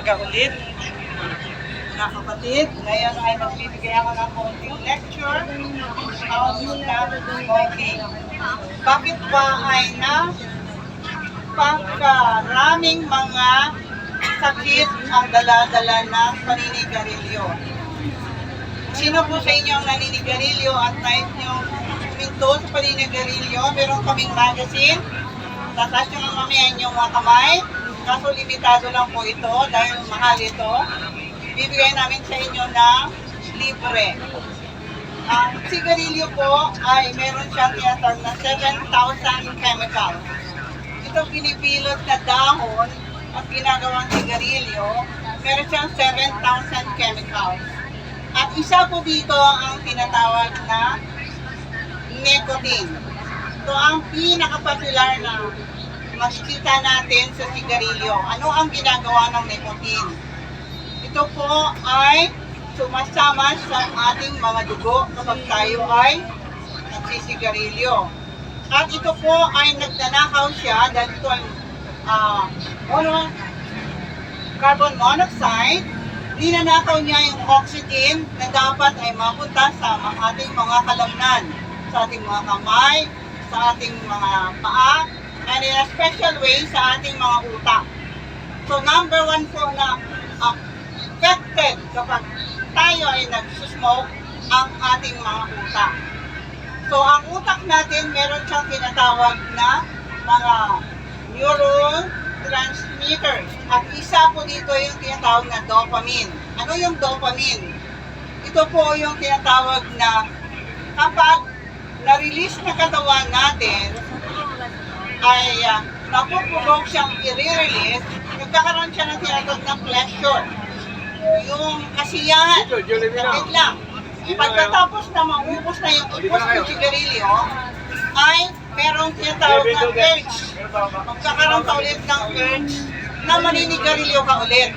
umaga ulit. Mga kapatid, ngayon ay magbibigay ako ng konting lecture how to stop smoking. Bakit ba ay pagkaraming mga sakit ang dala-dala ng paninigarilyo? Sino po sa inyo ang naninigarilyo at nais nyo huminto sa paninigarilyo? Meron kaming magazine. Tatas nyo ng mamaya inyong mga kamay. Kaso limitado lang po ito dahil mahal ito. Bibigay namin sa inyo ng libre. Ang sigarilyo po ay meron siyang tinatawag na 7,000 chemicals. Ito pinipilot na dahon at ginagawang sigarilyo, meron siyang 7,000 chemicals. At isa po dito ang tinatawag na nicotine. Ito ang pinaka-popular na makikita natin sa sigarilyo. Ano ang ginagawa ng nicotine? Ito po ay sumasama sa ating mga dugo kapag tayo ay nagsisigarilyo. At ito po ay nagnanakaw siya dahil ito ay carbon monoxide. Ninanakaw niya yung oxygen na dapat ay mapunta sa ating mga kalamnan, sa ating mga kamay, sa ating mga paa, and in a special way sa ating mga utak. So number one po na affected kapag tayo ay nagsusmoke ang ating mga utak. So ang utak natin meron siyang tinatawag na mga neurotransmitters. At isa po dito yung tinatawag na dopamine. Ano yung dopamine? Ito po yung tinatawag na kapag na-release na katawan natin ay napuprovoke siyang i-release, nagkakaroon siya ng tinatawag na pleasure. Yung kasiyahan, sakit lang. Pagkatapos na maubos na yung ubos ng sigarilyo, ay merong tinatawag na urge. Magkakaroon ka ulit ng urge na maninigarilyo ka ulit.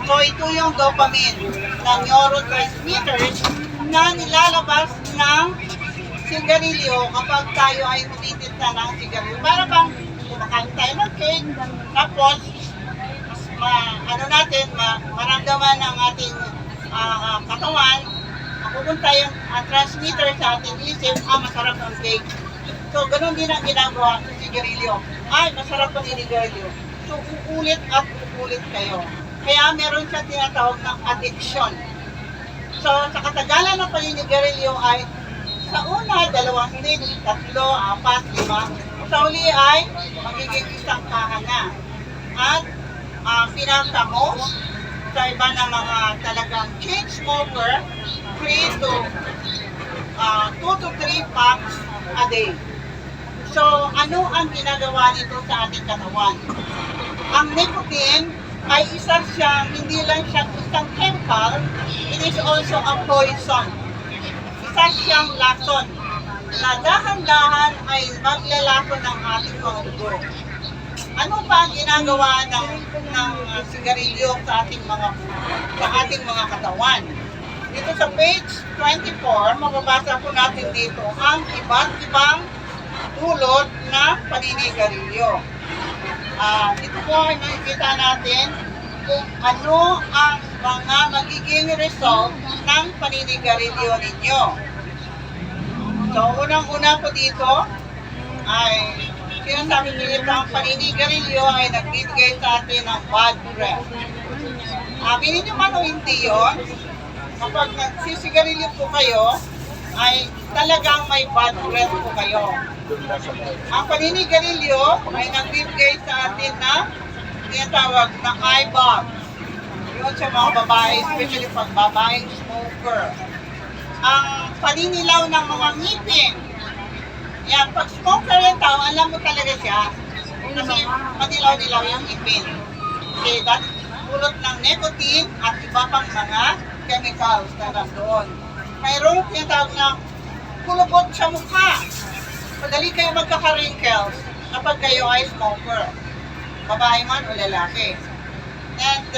So ito yung dopamine na neurotransmitters na nilalabas ng sigarilyo kapag tayo ay umitit na ng sigarilyo. Para bang kumakain tayo ng cake, tapos maramdaman ng ating katawan, pupunta yung transmitter sa ating isip, masarap ang cake. So, ganun din ang ginagawa sa sigarilyo. Ay, masarap ang inigarilyo. So, uulit at uulit kayo. Kaya meron siya tinatawag ng addiction. So, sa katagalan ng paninigarilyo ay sa una, 2 stage, 3, 4, 5. Sa uli ay magiging isang kaha na. At pinaka-most sa iba na mga talagang chain smoker, 2 to 3 packs a day. So, ano ang ginagawa nito sa ating katawan? Ang nicotine ay hindi lang siya isang chemical, it is also a poison. Isa siyang lason na dahan-dahan ay maglalason ng ating mga dugo. Ano pa ang ginagawa ng sigarilyo sa ating mga katawan? Dito sa page 24, mababasa po natin dito ang iba't ibang dulot na paninigarilyo. Dito po ay makikita natin kung ano ang mga magiging result ng paninigarilyo ninyo. So, unang-una po dito ay sinasabi nito ang paninigarilyo ay nagbibigay sa atin ng bad breath. Aminin nyo man o hindi yun, kapag nagsisigarilyo po kayo, ay talagang may bad breath po kayo. Ang paninigarilyo ay nagbibigay sa atin na tinatawag na eye bag. Yun sa mga babae, especially pag babaeng smoker. Ang paninilaw ng mga ngipin. Yan, pag smoker yung tao, alam mo talaga siya. Kasi manilaw-nilaw yung ngipin. Okay, that's pulot ng nicotine at iba pang mga chemicals na nandoon. Mayroong tinatawag na kulubot sa mukha. Madali kayo magkaka-wrinkles kapag kayo ay smoker. Babae man o lalaki. And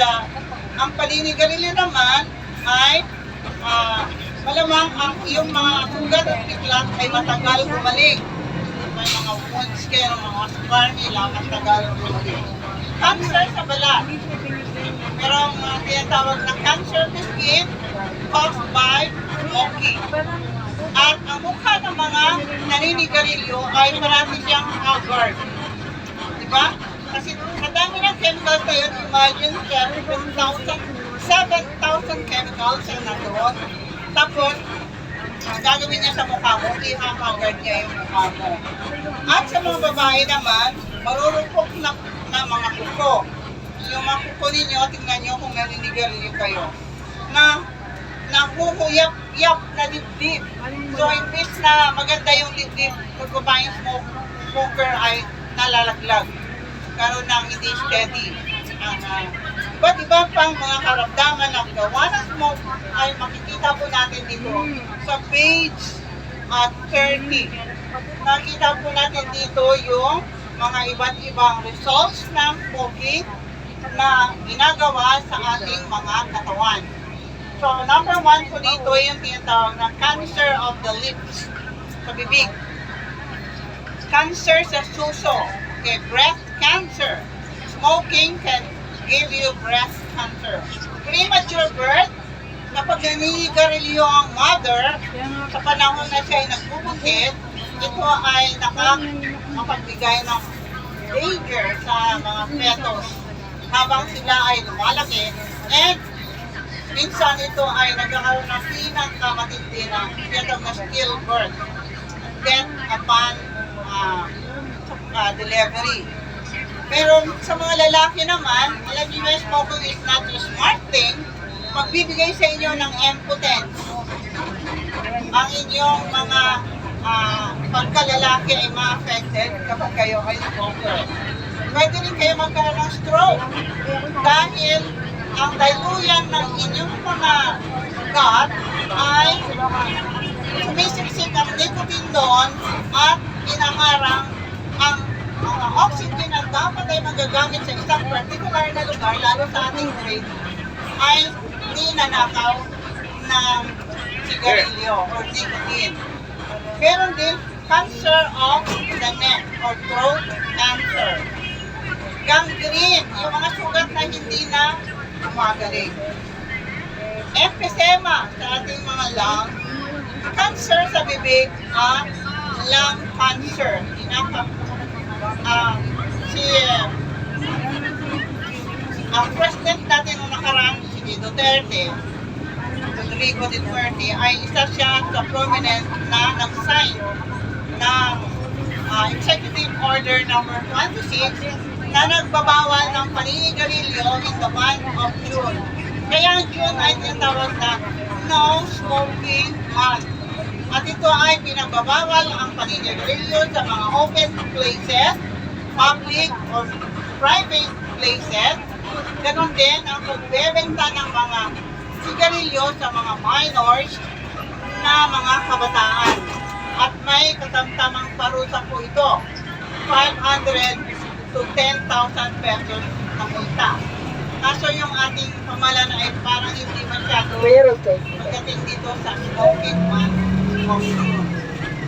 ang paninigarilyo naman ay malamang ang iyong mga sugat at piklat ay matagal bumalik. May mga wounds kayo, mga scar nila, matagal bumalik. Cancer sa balat. merong tinatawag na cancer of the skin caused by smoking. At ang mukha ng mga naninigarilyo ay marami siyang haggard. Diba? Kasi madami ng chemicals na yun, imagine 7,000 chemicals ang nandoon. Tapos, ang gagawin niya sa mukha mo, i-haggard niya yung mukha mo. At sa mga babae naman, marurupok na mga kuko. Yung mga kuko ninyo, tingnan nyo kung naninigarilyo kayo. Na nahuhuyap-yap na dibdib. So, imbis na maganda yung dibdib, pag babaeng smoker ay nalalaglag. Karoon ng hindi steady. Iba't iba pang mga karamdaman ng gawa ng smoke ay makikita po natin dito sa page 30. Nakita po natin dito yung mga iba't ibang results ng smoking na ginagawa sa ating mga katawan. So, number 1 po dito yung tinatawag na cancer of the lips, sa bibig. Cancer sa suso, okay, breast cancer. Smoking can give you breast cancer. Premature birth, kapag naninigarilyo ang mother, sa panahon na siya ay nagbubukit, ito ay nakapagbigay ng danger sa mga fetus habang sila ay lumalaki, and minsan ito ay nagkakaroon ng pinakamatindi na tinatawag na stillbirth, death upon delivery. Pero sa mga lalaki naman, alam niyo, smoking is not a smart thing. Magbibigay sa inyo ng impotence. Ang inyong mga pagkalalaki ay ma-affected kapag kayo ay smoker. Pwede rin kayo magkaroon ng stroke dahil ang daluyan ng inyong mga gut ay sumisiksik ang nicotine doon at inaharang ang mga oxygen na dapat ay magagamit sa isang particular na lugar, lalo sa ating brain, ay ninanakaw ng sigarilyo or nicotine. Meron din cancer of the neck or throat cancer. Gangrene, yung mga sugat na hindi na gumagaling. Emphysema sa ating mga lungs. Cancer sa bibig at lung cancer. Ang president natin noong nakaraan, si Duterte, Rodrigo Duterte, ay isa siya sa prominent na nag-sign ng Executive Order number 26 na nagbabawal ng paninigarilyo in the month of June. Kaya ang June ay tinatawag na No Smoking Month. At ito ay pinagbabawal ang paninigarilyo sa mga open places, public or private places. Ganon din ang pagbebenta ng mga sigarilyo sa mga minors na mga kabataan. At may katamtamang parusa po ito, 500 to 10,000 pesos na multa. Kaso yung ating pamahalaan ay parang hindi masyado magating dito sa smoking man.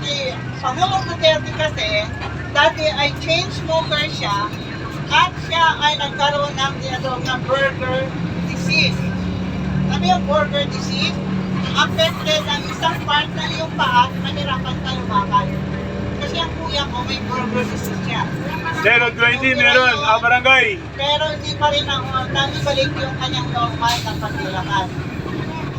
Si Pangulong Duterte kasi, dati ay chain smoker siya at siya ay nagkaroon ng tinatawag na burger disease. Ano yung burger disease? Affected ang isang part ng iyong paa, mahirapan ka lumakad. Kasi ang kuya ko may burger disease siya. 020 meron, barangay. Pero hindi pa rin nangibalik yung kanyang normal na paglilakad.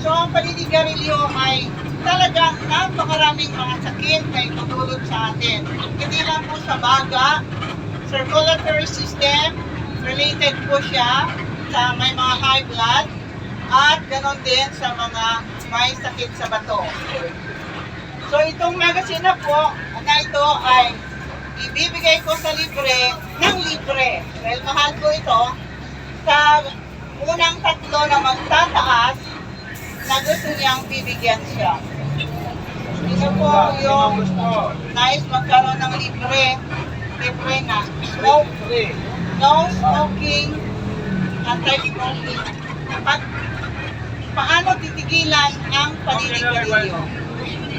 So ang paninigarilyo ay talagang napakaraming mga sakit na itutulog sa atin. Hindi lang po sa baga, circulatory system, related po siya sa may mga high blood, at ganoon din sa mga may sakit sa bato. So itong magazine na po, na ito ay ibibigay ko sa libre ng libre. Dahil mahal ko ito, sa unang tatlo na magtataas na gusto niyang bibigyan siya. Ito po yung nais magkaroon ng libre na smoke, no smoking, anti-smoking. Paano titigilan ang paninigarilyo?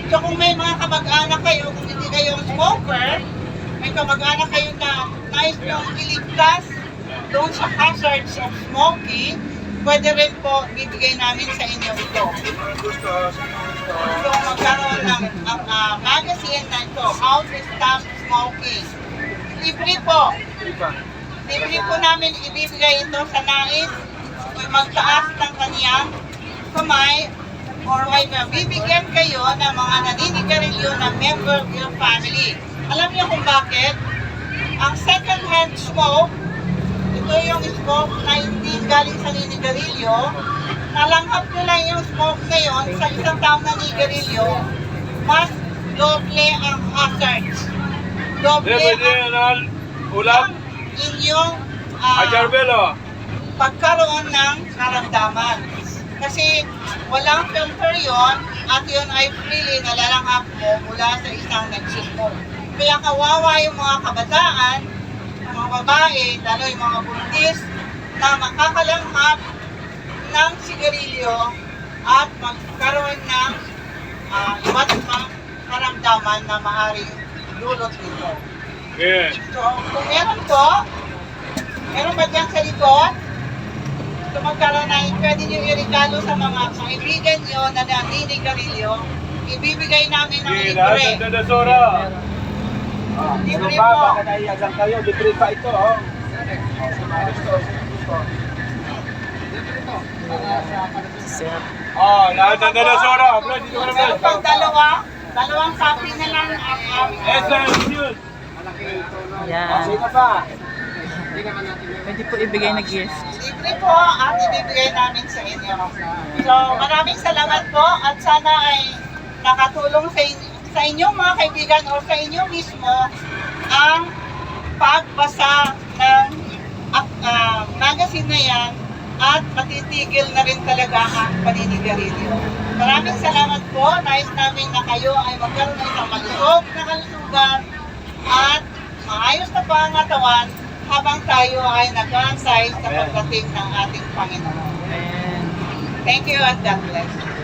So kung may mga kamag-anak kayo, kung hindi kayo smoker, may kamag-anak kayo na nais niyong iligtas doon sa hazards of smoking, pwede rin po bibigay namin sa inyo ito. So, magkaroon ng magazine na ito, How to Stop Smoking. Libre po. Libre po namin ibibigay ito sa nais kung magtaas ng kaniyang kamay or may mabibigyan kayo ng mga naninigarilyo na member of your family. Alam niyo kung bakit? Ang second-hand smoke, ito yung smoke na hindi galing sa ninigarilyo, nalanghap nyo lang yung smoke na yun sa isang taong nanigarilyo, mas doble ang hazards. Doble ang Ulam? inyong Ajarbelo. pagkaroon ng karamdaman. Kasi walang filter yon at yun ay freely nalalanghap mo mula sa isang nagsismoke. Kaya kawawa yung mga kabataan, mga babae, lalo yung mga buntis na makakalanghap ng sigarilyo at magkaroon ng iba't ibang karamdaman na maaaring dulot nito. Yes. So, kung meron po, meron ba dyan sa likod? So, magkaroon na, pwede nyo i-regalo sa mga kaibigan nyo na naninigarilyo, ibibigay namin ng Hindi, lahat libre. ng dadasora. Libre Ano po. ba? Baka naiyagan kayo. Libre pa ito, oh. Oh, lahat ng dadasora. Bro, dito ka Meron naman. pang dalawang copy na lang ang News. Yan. Sino pa? Pwede po ibigay na gift. libre po at ibibigay namin sa inyo. So, maraming salamat po at sana ay nakatulong sa inyong mga kaibigan o sa inyo mismo ang pagbasa ng magazine na yan at matitigil na rin talaga ang paninigarilyo. Maraming salamat po. Nais namin na kayo ay magkaroon ng isang malusog na kalusugan at maayos na pangatawan habang tayo ay nag-aantay sa pagdating ng ating Panginoon. Ayan. Thank you and God bless.